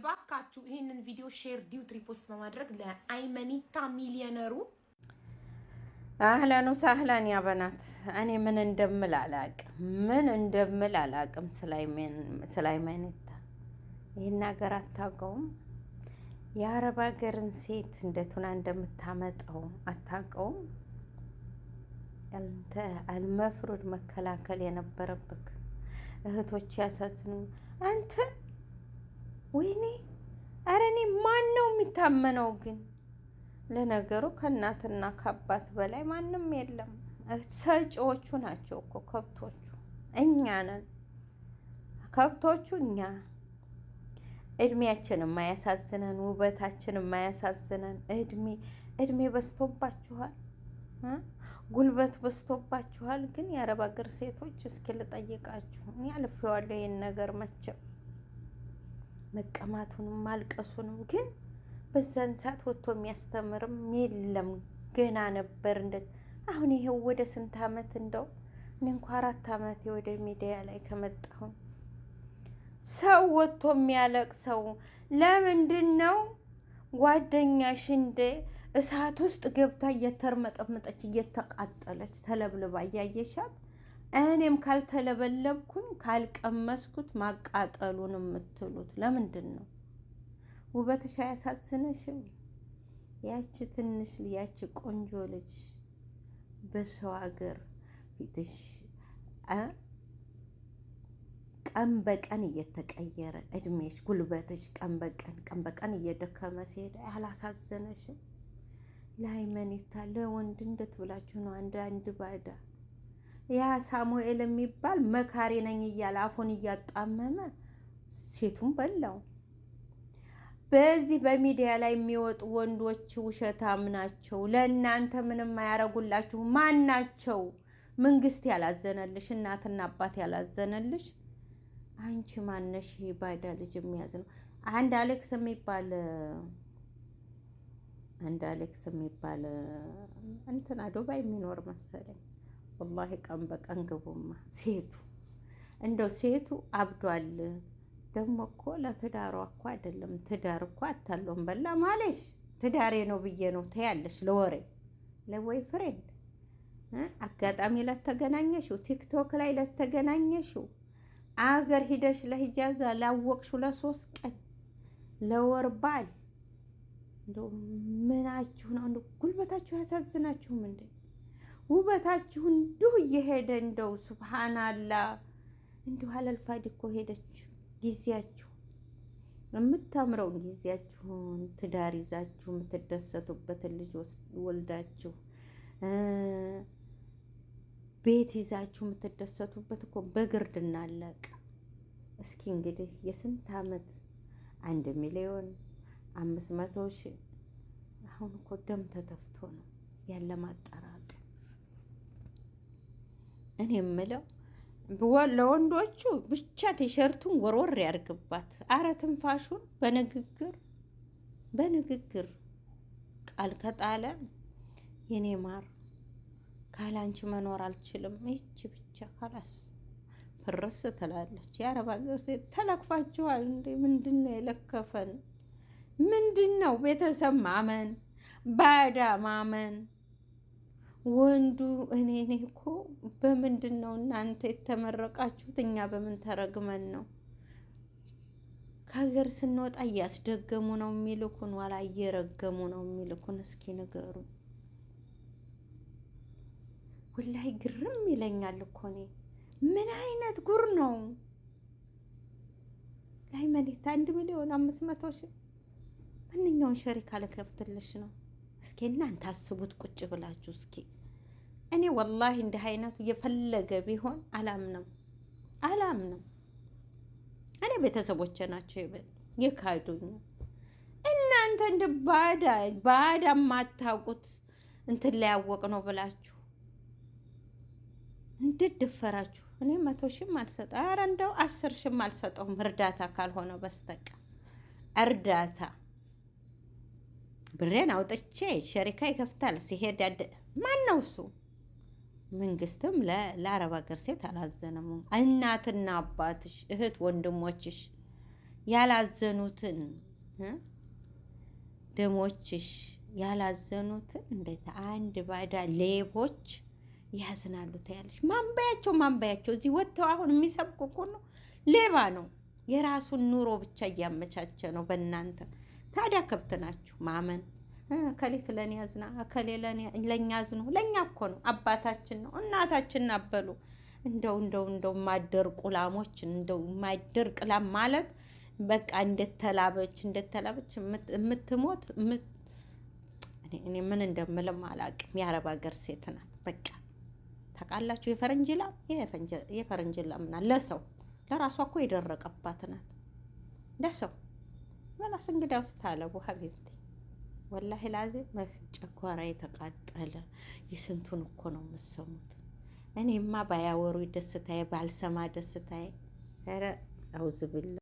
ባካችሁ ይሄንን ቪዲዮ ሼር ዲዩት ሪፖስት በማድረግ ለአይመኒታ ሚሊዮነሩ አህላኑ ሳህላን ያበናት። እኔ ምን እንደምል አላቅም ስላይመኒታ ይህን ሀገር አታውቀውም። የአረብ ሀገርን ሴት እንደቱና እንደምታመጣው አታውቀውም። አንተ አልመፍሩድ መከላከል የነበረብክ እህቶች ያሳዝኑ። አንተ ወይኔ ኧረ እኔ ማን ነው የሚታመነው ግን? ለነገሩ ከእናትና ከአባት በላይ ማንም የለም። ሰጪዎቹ ናቸው እኮ ከብቶቹ፣ እኛ ነን ከብቶቹ እኛ። እድሜያችን የማያሳዝነን፣ ውበታችን የማያሳዝነን። እድሜ በዝቶባችኋል፣ ጉልበት በዝቶባችኋል። ግን የአረብ ሀገር ሴቶች እስኪ ልጠይቃችሁ፣ እኔ አልፌዋለሁ ይህን ነገር መቼም መቀማቱንም ማልቀሱንም። ግን በዛን ሰዓት ወጥቶ የሚያስተምርም የለም። ገና ነበር አሁን ይሄው ወደ ስንት አመት እንደው እኔ እንኳ 4 አመት ወደ ሚዲያ ላይ ከመጣሁ ሰው ወጥቶ የሚያለቅሰው ለምንድን ነው? ጓደኛሽ እንደ እሳት ውስጥ ገብታ እየተርመጠመጠች እየተቃጠለች ተለብልባ እያየሻት እኔም ካልተለበለብኩኝ ካልቀመስኩት ማቃጠሉን የምትሉት ለምንድን ነው? ውበትሽ አያሳዝነሽም? ያቺ ትንሽ ያቺ ቆንጆ ልጅ በሰው ሀገር ፊትሽ ቀን በቀን እየተቀየረ እድሜሽ፣ ጉልበትሽ ቀን በቀን እየደከመ ሲሄድ አላሳዘነሽም? ለአይመኒታ ለወንድ እንዴት ብላችሁ ነው አንድ ባዳ? ያ ሳሙኤል የሚባል መካሪ ነኝ እያለ አፉን እያጣመመ ሴቱን በላው። በዚህ በሚዲያ ላይ የሚወጡ ወንዶች ውሸታም ናቸው። ለእናንተ ምንም አያረጉላችሁ። ማን ናቸው? መንግስት ያላዘነልሽ፣ እናትና አባት ያላዘነልሽ አንቺ ማነሽ? ይሄ ባዳ ልጅ የሚያዝ ነው። አንድ አሌክስ የሚባል እንትና ዱባይ የሚኖር መሰለኝ። ወላሂ ቀን በቀን ግቡማ ሴቱ አብዷል። ደግሞ እኮ ለትዳሯ እኮ አይደለም። ትዳር እኮ አታለውም በላ ማለሽ ትዳሬ ነው ብዬ ነው ተያለሽ። ለወሬ ለቦይ ፍሬንድ አጋጣሚ ለተገናኘሽው፣ ቲክቶክ ላይ ለተገናኘሽው፣ አገር ሂደሽ ለሂጃዛ ላወቅሽው ለ3 ቀን ለወር ባል እንደው ምናችሁ ነው? እንደው ጉልበታችሁ ያሳዝናችሁም እንዴ? ውበታችሁ እንዲሁ እየሄደ እንደው ሱብሃንአላህ እንዲሁ አለልፋድ እኮ ሄደች። ጊዜያችሁ የምታምረውን ጊዜያችሁን ትዳር ይዛችሁ የምትደሰቱበትን ልጅ ወልዳችሁ ቤት ይዛችሁ የምትደሰቱበት እኮ በግርድና አለቀ። እስኪ እንግዲህ የስንት አመት 1,500,000 አሁን እኮ ደም ተተፍቶ ነው ያለ ማጠራቀም። እኔ የምለው ለወንዶቹ ብቻ ቲሸርቱን ወርወር ያርግባት። አረ ትንፋሹን በንግግር ቃል ከጣለ የኔ ማር ካላንቺ መኖር አልችልም፣ ይቺ ብቻ ካላስ ፍርስ ትላለች። የአረብ ሀገር ሴት ተለክፋችኋል እንዴ? ምንድን ነው የለከፈን? ምንድን ነው ቤተሰብ ማመን፣ ባዳ ማመን? ወንዱ እኔ እኮ በምንድን ነው እናንተ የተመረቃችሁት? እኛ በምን ተረግመን ነው? ከሀገር ስንወጣ እያስደገሙ ነው የሚልኩን፣ ዋላ እየረገሙ ነው የሚልኩን? እስኪ ንገሩ። ወላሂ ግርም ይለኛል እኮ እኔ። ምን አይነት ጉር ነው? ለአይመኒታ 1,500,000 ማንኛውን ሸሪካ ልከፍትልሽ ነው? እስኪ እናንተ አስቡት ቁጭ ብላችሁ እስኪ። እኔ ወላሂ እንዲህ አይነቱ የፈለገ ቢሆን አላምንም። እኔ ቤተሰቦቼ ናቸው የካዱኝ። እናንተ እንደ ባዳ ማታውቁት እንትን ላይ ያወቅ ነው ብላችሁ እንዴት ደፈራችሁ? እኔ 100,000 አልሰጠ። ኧረ እንደው 10,000 አልሰጠውም እርዳታ ካልሆነ በስተቀር እርዳታ ብሬን አውጥቼ ሸሪካ ይከፍታል ሲሄድ ማን ነው እሱ? መንግስትም ለአረብ ሀገር ሴት አላዘነም። እናትና አባትሽ፣ እህት ወንድሞችሽ ያላዘኑትን ደሞችሽ ያላዘኑትን እንዴት አንድ ባዳ ሌቦች ያዝናሉ ታያለሽ። ማንበያቸው እዚህ ወጥተው አሁን የሚሰብኩ እኮ ነው ሌባ ነው። የራሱን ኑሮ ብቻ እያመቻቸ ነው በእናንተ። ታዲያ ከብት ናችሁ ማመን። ከሌት ለኔ ያዝና ከሌ ለኛ ያዝኑ። ለኛ እኮ ነው አባታችን ነው እናታችን ናበሉ። እንደው ማደርቁ ላሞችን እንደው ማደርቅ ላም ማለት በቃ እንደተላበች የምትሞት እኔ ምን እንደምልም አላውቅም። የአረብ ሀገር ሴት ናት በቃ ታውቃላችሁ። የፈረንጅ ላም ናት። ለሰው ለራሷ እኮ የደረቀባት ናት ለሰው በላስ። እንግዲህ ውስጥ ታለቡ ሀቢብቲ ወላሂ ላዚም ጨጓራ የተቃጠለ የስንቱን እኮ ነው የምትሰሙት። እኔማ ባያወሩ ደስታዬ ባልሰማ ደስታዬ። ኧረ አውዝ ብላ